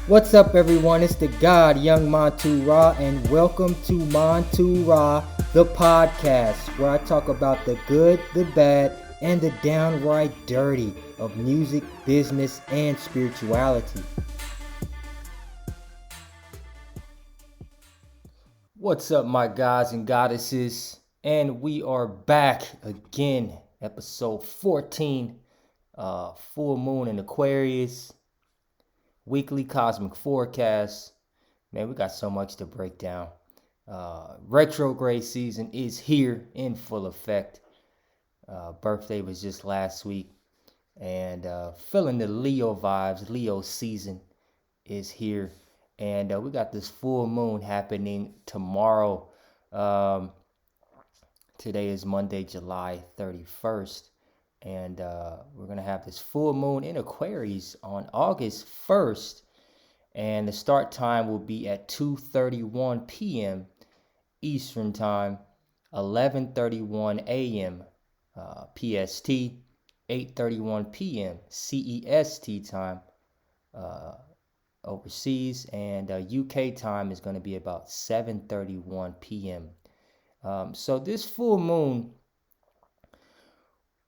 What's up, everyone? It's the God, Young Montu-Ra, and welcome to Montu-Ra, the podcast, where I talk about the good, the bad, and the downright dirty of music, business, and spirituality. What's up, my gods and goddesses? And we are back again, episode 14, full moon in Aquarius, weekly cosmic forecast. Man, we got so much to break down. Retrograde season is here in full effect. Birthday was just last week, and feeling the Leo vibes. Leo season is here, and we got this full moon happening tomorrow. Today is Monday, July 31st, and we're gonna have this full moon in Aquarius on August 1st. And the start time will be at 2:31 p.m. Eastern Time, 11:31 a.m. PST, 8:31 p.m. CEST time overseas, and UK time is going to be about 7:31 p.m. So this full moon,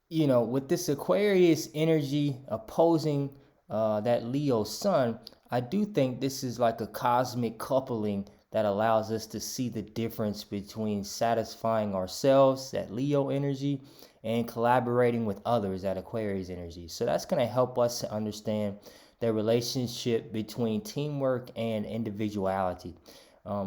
with this Aquarius energy opposing that Leo sun, I do think this is like a cosmic coupling that allows us to see the difference between satisfying ourselves, that Leo energy, and collaborating with others, that Aquarius energy. So that's going to help us to understand the relationship between teamwork and individuality.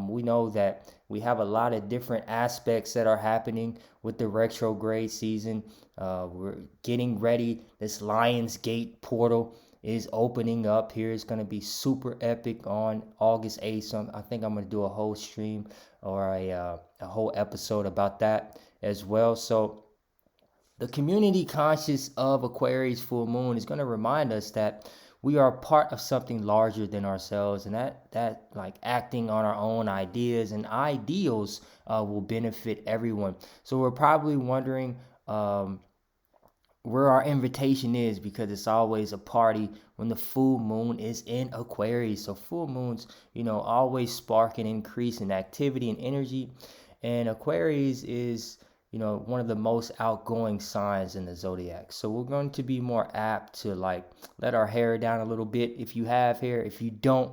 We know that we have a lot of different aspects that are happening with the retrograde season. We're getting ready. This Lion's Gate portal is opening up here. It's going to be super epic on August 8th. So I think I'm going to do a whole stream or a whole episode about that as well. So the community conscious of Aquarius full moon is going to remind us that we are part of something larger than ourselves, and that like acting on our own ideas and ideals will benefit everyone. So we're probably wondering where our invitation is, because it's always a party when the full moon is in Aquarius. So full moons, always spark an increase in activity and energy, and Aquarius is one of the most outgoing signs in the zodiac. So we're going to be more apt to like let our hair down a little bit if you have hair. If you don't,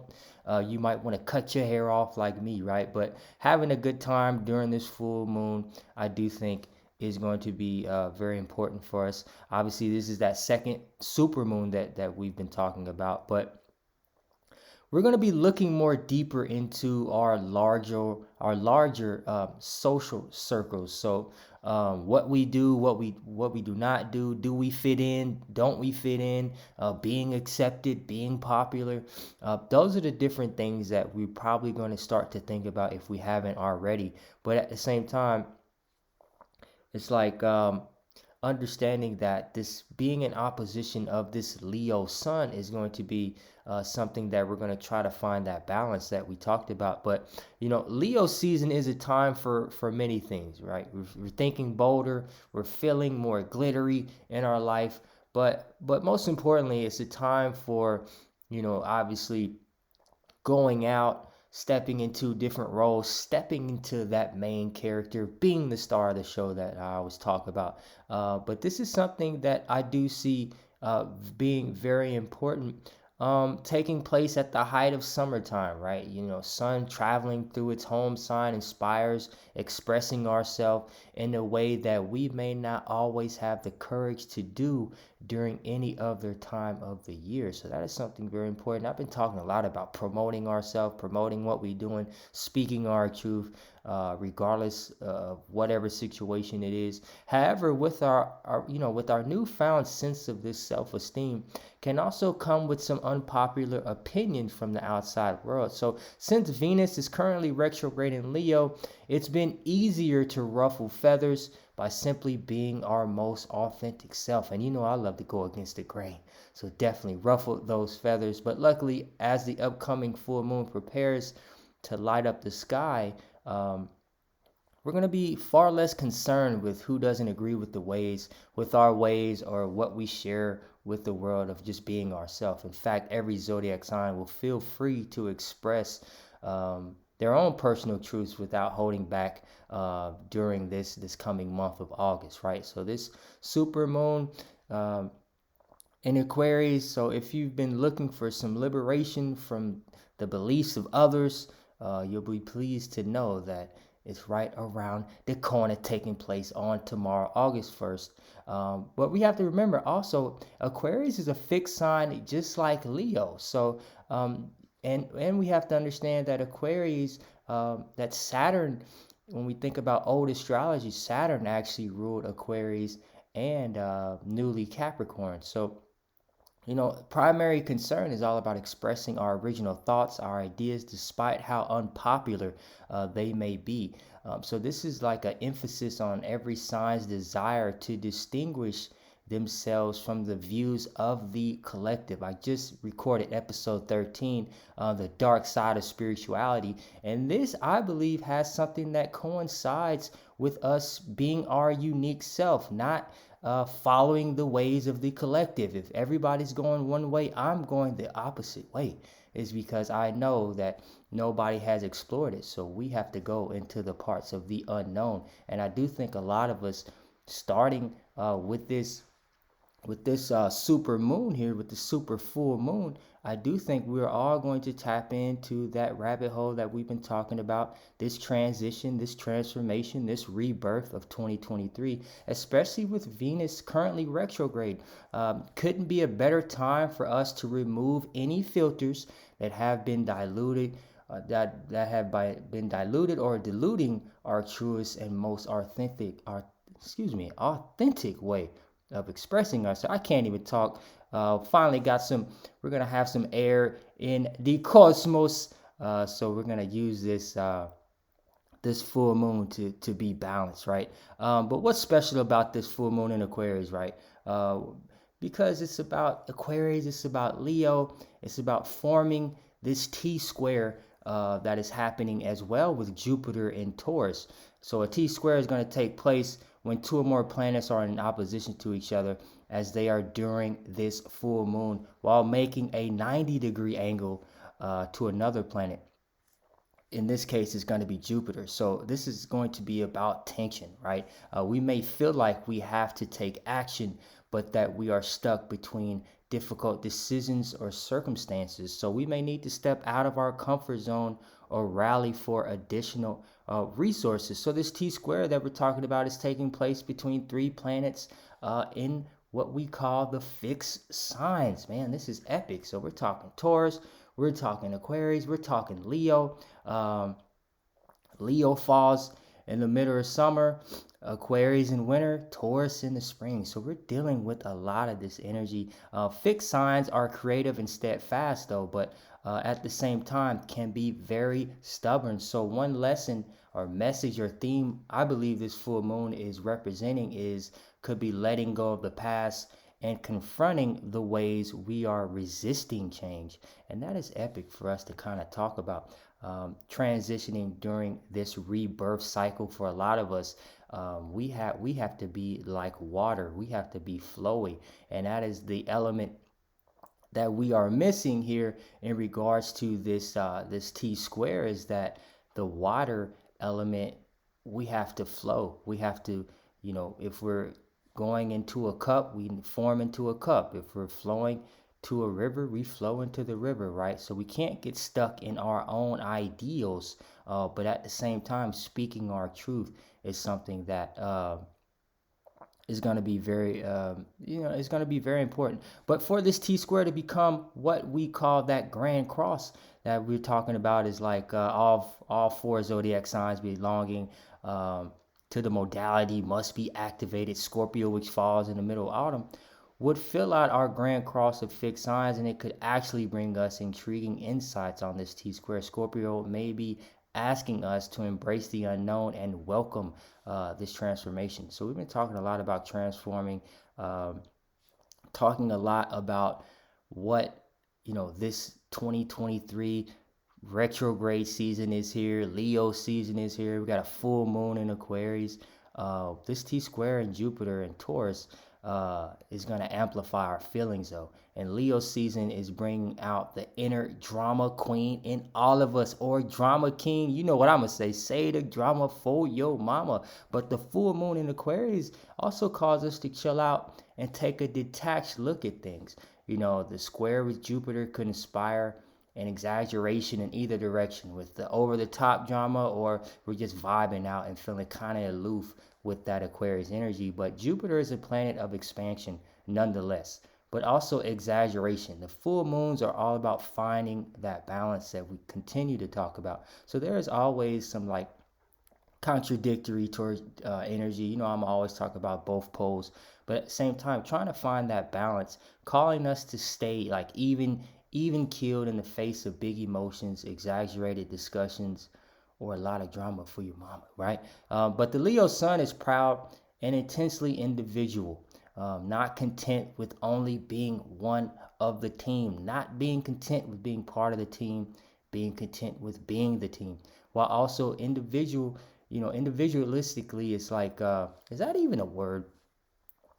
you might want to cut your hair off like me, right? But having a good time during this full moon, I do think is going to be very important for us. Obviously, this is that second super moon that we've been talking about, but we're going to be looking more deeper into our larger social circles. So what we do, what we do not do, do we fit in, don't we fit in, being accepted, being popular. Those are the different things that we're probably going to start to think about if we haven't already. But at the same time, it's like understanding that this being in opposition of this Leo sun is going to be something that we're going to try to find that balance that we talked about. But Leo season is a time for many things, right? We're thinking bolder, we're feeling more glittery in our life, but most importantly, it's a time for obviously going out, stepping into different roles, stepping into that main character, being the star of the show that I always talk about. But this is something that I do see being very important, taking place at the height of summertime, right? Sun traveling through its home sign inspires expressing ourselves in a way that we may not always have the courage to do during any other time of the year. So that is something very important. I've been talking a lot about promoting ourselves, promoting what we're doing, speaking our truth, regardless of whatever situation it is. However, with our with our newfound sense of this self-esteem can also come with some unpopular opinions from the outside world. So since Venus is currently retrograde in Leo, it's been easier to ruffle feathers by simply being our most authentic self. And I love to go against the grain. So definitely ruffle those feathers. But luckily, as the upcoming full moon prepares to light up the sky, we're we're going to be far less concerned with who doesn't agree with our ways, or what we share with the world of just being ourselves. In fact, every zodiac sign will feel free to express their own personal truths without holding back during this coming month of August, right? So this super moon um, in Aquarius. So if you've been looking for some liberation from the beliefs of others, you'll be pleased to know that it's right around the corner, taking place on tomorrow, August 1st. But we have to remember also, Aquarius is a fixed sign just like Leo. So, and we have to understand that Aquarius, that Saturn, when we think about old astrology, Saturn actually ruled Aquarius and newly Capricorn. So, primary concern is all about expressing our original thoughts, our ideas, despite how unpopular they may be. So this is like an emphasis on every sign's desire to distinguish themselves from the views of the collective. I just recorded episode 13, The Dark Side of Spirituality. And this, I believe, has something that coincides with us being our unique self, not following the ways of the collective. If everybody's going one way, I'm going the opposite way. Is because I know that nobody has explored it. So we have to go into the parts of the unknown. And I do think a lot of us, starting with this super moon here, with the super full moon, I do think we're all going to tap into that rabbit hole that we've been talking about, this transition, this transformation, this rebirth of 2023, especially with Venus currently retrograde. Couldn't be a better time for us to remove any filters that have been diluted. Been diluted or diluting our truest and most authentic way of expressing ourselves. I can't even talk. Finally got some. We're gonna have some air in the cosmos. So we're gonna use this full moon to be balanced, right? But what's special about this full moon in Aquarius, right? Because it's about Aquarius, it's about Leo, it's about forming this T square that is happening as well with Jupiter in Taurus. So a T square is going to take place when two or more planets are in opposition to each other, as they are during this full moon, while making a 90-degree angle to another planet. In this case, it's going to be Jupiter. So this is going to be about tension, right? We may feel like we have to take action, but that we are stuck between difficult decisions or circumstances. So we may need to step out of our comfort zone or rally for additional resources. So this T square that we're talking about is taking place between three planets in what we call the fixed signs. Man, this is epic. So we're talking Taurus, we're talking Aquarius, we're talking Leo. Um, Leo falls in the middle of summer, Aquarius in winter, Taurus in the spring. So we're dealing with a lot of this energy. Fixed signs are creative and steadfast, though, but at the same time can be very stubborn. So one lesson or message or theme I believe this full moon is representing is could be letting go of the past and confronting the ways we are resisting change. And that is epic for us to kind of talk about. Transitioning during this rebirth cycle for a lot of us, we have to be like water. We have to be flowy, and that is the element that we are missing here in regards to this T square, is that the water element, we have to flow. We have to, if we're going into a cup, we form into a cup. If we're flowing to a river, we flow into the river, right? So we can't get stuck in our own ideals, but at the same time, speaking our truth is something that is going to be it's going to be very important. But for this T square to become what we call that grand cross that we're talking about, is like all four zodiac signs belonging to the modality must be activated. Scorpio, which falls in the middle of autumn, would fill out our grand cross of fixed signs, and it could actually bring us intriguing insights on this T square. Scorpio may be asking us to embrace the unknown and welcome this transformation. So we've been talking a lot about transforming, talking a lot about what this 2023 retrograde season is here. Leo season is here. We got a full moon in Aquarius. This T square in Jupiter and Taurus is going to amplify our feelings though. And Leo season is bringing out the inner drama queen in all of us, or drama king. You know what I'm going to say. Say the drama for your mama. But the full moon in Aquarius also causes us to chill out and take a detached look at things. You know, the square with Jupiter could inspire an exaggeration in either direction with the over the top drama, or we're just vibing out and feeling kind of aloof with that Aquarius energy. But Jupiter is a planet of expansion nonetheless, but also exaggeration. The full moons are all about finding that balance that we continue to talk about. So there is always some like contradictory towards energy. You know, I'm always talking about both poles, but at the same time, trying to find that balance, calling us to stay like even keeled in the face of big emotions, exaggerated discussions, or a lot of drama for your mama, right? But the Leo sun is proud and intensely individual, not content with only being one of the team, not being content with being part of the team, being content with being the team, while also individualistically, it's like, is that even a word?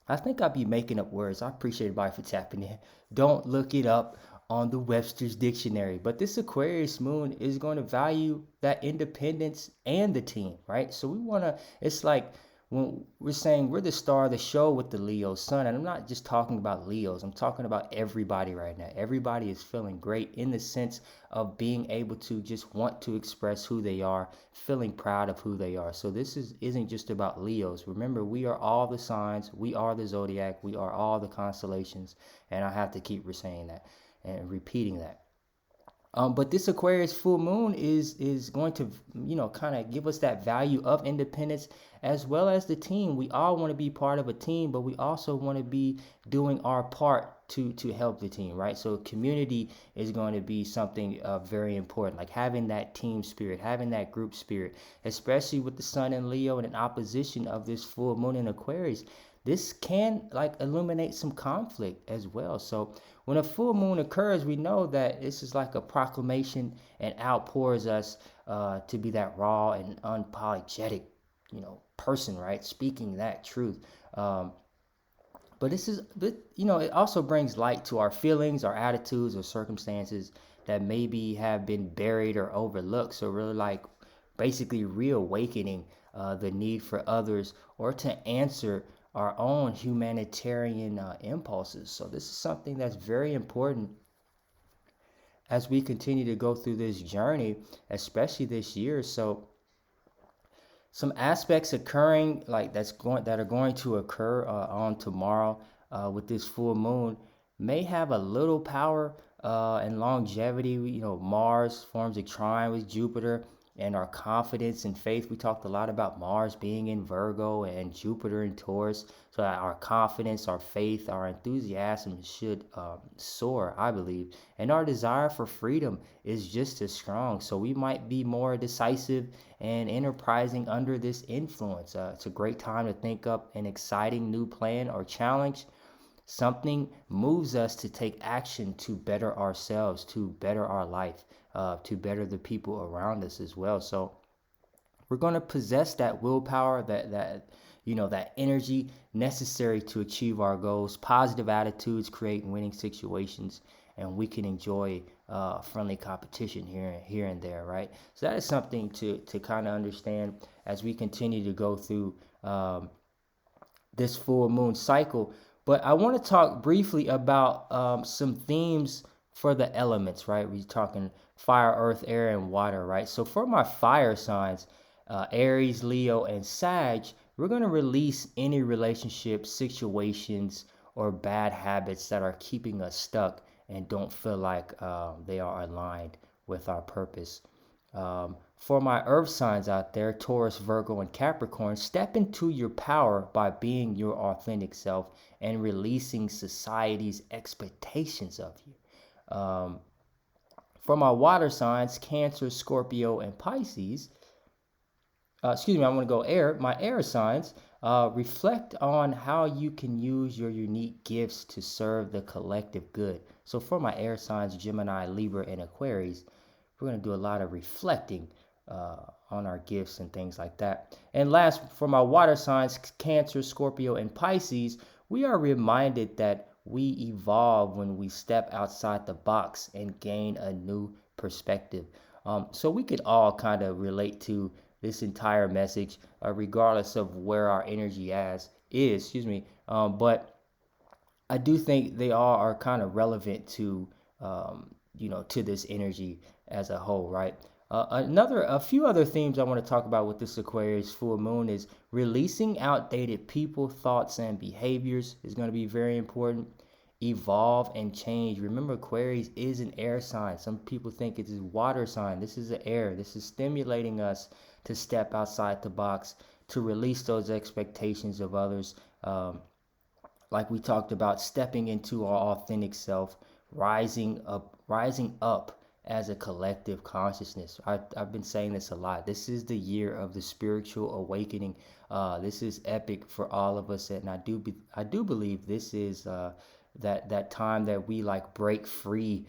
I think I'd be making up words. I appreciate everybody for tapping in. Don't look it up on the Webster's Dictionary. But this Aquarius moon is going to value that independence and the team, right? So we want to, it's like when we're saying we're the star of the show with the Leo sun, and I'm not just talking about Leos, I'm talking about everybody right now. Everybody is feeling great in the sense of being able to just want to express who they are, feeling proud of who they are. So this isn't just about Leos. Remember, we are all the signs, we are the zodiac, we are all the constellations, and I have to keep saying that and repeating that. But this Aquarius full moon is going to, kind of give us that value of independence as well as the team. We all want to be part of a team, but we also want to be doing our part to help the team, right? So community is going to be something very important, like having that team spirit, having that group spirit, especially with the sun in Leo and in opposition of this full moon in Aquarius. This can like illuminate some conflict as well. So when a full moon occurs, we know that this is like a proclamation and outpours us to be that raw and unapologetic, person, right? Speaking that truth. But it also brings light to our feelings, our attitudes, or circumstances that maybe have been buried or overlooked. So really like basically reawakening the need for others or to answer our own humanitarian impulses. So this is something that's very important as we continue to go through this journey, especially this year. So some aspects occurring like that are going to occur on tomorrow with this full moon may have a little power and longevity. Mars forms a trine with Jupiter, and our confidence and faith. We talked a lot about Mars being in Virgo and Jupiter in Taurus. So our confidence, our faith, our enthusiasm should soar, I believe. And our desire for freedom is just as strong. So we might be more decisive and enterprising under this influence. It's a great time to think up an exciting new plan or challenge. Something moves us to take action to better ourselves, to better our life, to better the people around us as well. So we're going to possess that willpower, that energy necessary to achieve our goals. Positive attitudes create winning situations, and we can enjoy friendly competition here and there, right? So that is something to kind of understand as we continue to go through this full moon cycle. But I want to talk briefly about some themes for the elements, right? We're talking fire, earth, air, and water, right? So for my fire signs, Aries, Leo, and Sag, we're going to release any relationship situations or bad habits that are keeping us stuck and don't feel like they are aligned with our purpose. For my earth signs out there, Taurus, Virgo, and Capricorn, step into your power by being your authentic self and releasing society's expectations of you. For my water signs, Cancer, Scorpio, and Pisces, I'm going to go air. My air signs, reflect on how you can use your unique gifts to serve the collective good. So for my air signs, Gemini, Libra, and Aquarius, we're going to do a lot of reflecting on our gifts and things like that. And last, for my water signs, Cancer, Scorpio, and Pisces, we are reminded that we evolve when we step outside the box and gain a new perspective. So we could all kind of relate to this entire message, regardless of where our energy is. Excuse me. But I do think they all are kind of relevant to, to this energy as a whole, right? A few other themes I want to talk about with this Aquarius full moon is releasing outdated people, thoughts, and behaviors is going to be very important. Evolve and change. Remember, Aquarius is an air sign. Some people think it is water sign. This is the air. This is stimulating us to step outside the box, to release those expectations of others. Like we talked about, stepping into our authentic self, rising up as a collective consciousness. I've been saying this a lot. This is the year of the spiritual awakening. This is epic for all of us, and I do believe this is that time that we like break free.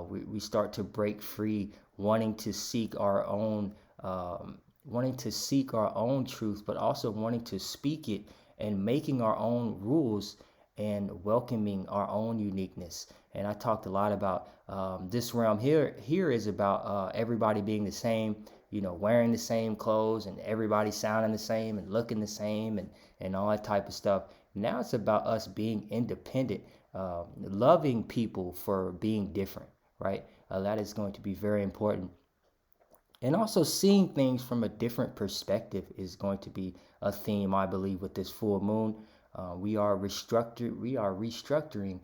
We start to break free, wanting to seek our own. Wanting to seek our own truth, but also wanting to speak it and making our own rules and welcoming our own uniqueness. And I talked a lot about this realm here. Here is about everybody being the same, wearing the same clothes and everybody sounding the same and looking the same and all that type of stuff. Now it's about us being independent, loving people for being different, right? That is going to be very important. And also seeing things from a different perspective is going to be a theme, I believe, with this full moon. We are restructuring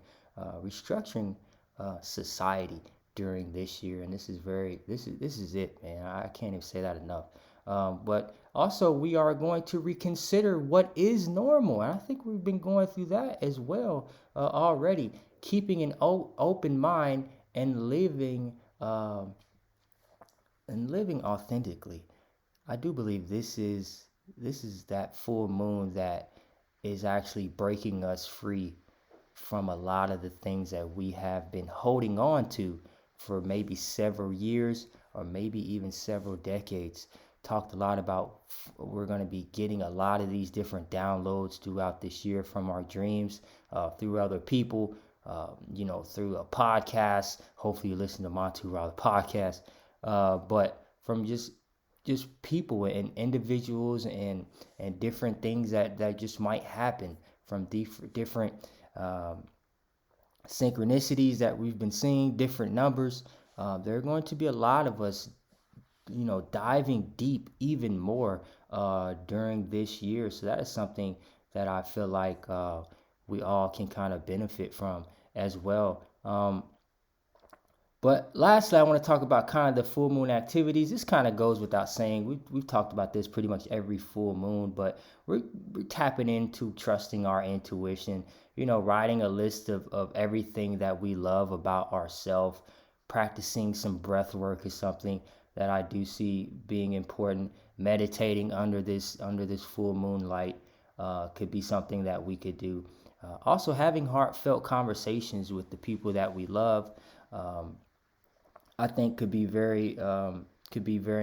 society during this year, and this is it, man. I can't even say that enough. But also, we are going to reconsider what is normal, and I think we've been going through that as well already. Keeping an open mind and living authentically. I do believe this is that full moon that is actually breaking us free from a lot of the things that we have been holding on to for maybe several years or maybe even several decades. Talked a lot about we're going to be getting a lot of these different downloads throughout this year from our dreams, through other people, through a podcast. Hopefully you listen to Montu-Ra, the podcast. But from just people and individuals and different things that just might happen from different synchronicities that we've been seeing, different numbers. There are going to be a lot of us, diving deep even more during this year. So that is something that I feel like we all can kind of benefit from as well. But lastly, I want to talk about kind of the full moon activities. This kind of goes without saying. We've talked about this pretty much every full moon, but we're tapping into trusting our intuition, writing a list of everything that we love about ourselves, practicing some breath work is something that I do see being important. Meditating under this full moonlight could be something that we could do. Also, having heartfelt conversations with the people that we love. I think could be very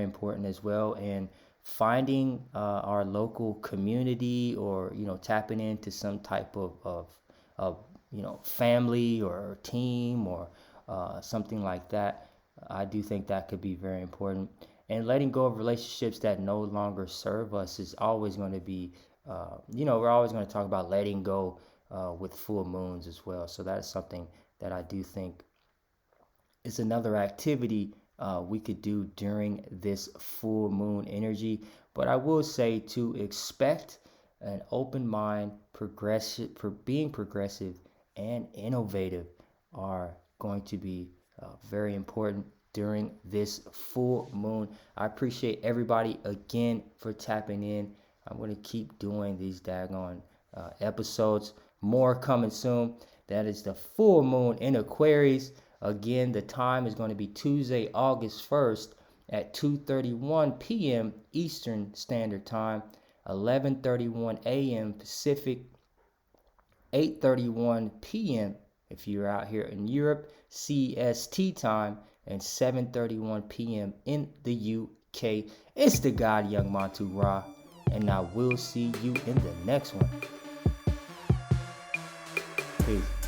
important as well. And finding our local community, or tapping into some type of family or team or something like that. I do think that could be very important. And letting go of relationships that no longer serve us is always going to be, we're always going to talk about letting go with full moons as well. So that is something that I do think is another activity we could do during this full moon energy. But I will say to expect an open mind, being progressive and innovative are going to be very important during this full moon. I appreciate everybody again for tapping in. I'm going to keep doing these daggone episodes. More coming soon. That is the full moon in Aquarius. Again, the time is going to be Tuesday, August 1st at 2:31 p.m. Eastern Standard Time, 11:31 a.m. Pacific, 8:31 p.m. if you're out here in Europe, CST time, and 7:31 p.m. in the UK. It's the God Young Montu-Ra, and I will see you in the next one. Peace.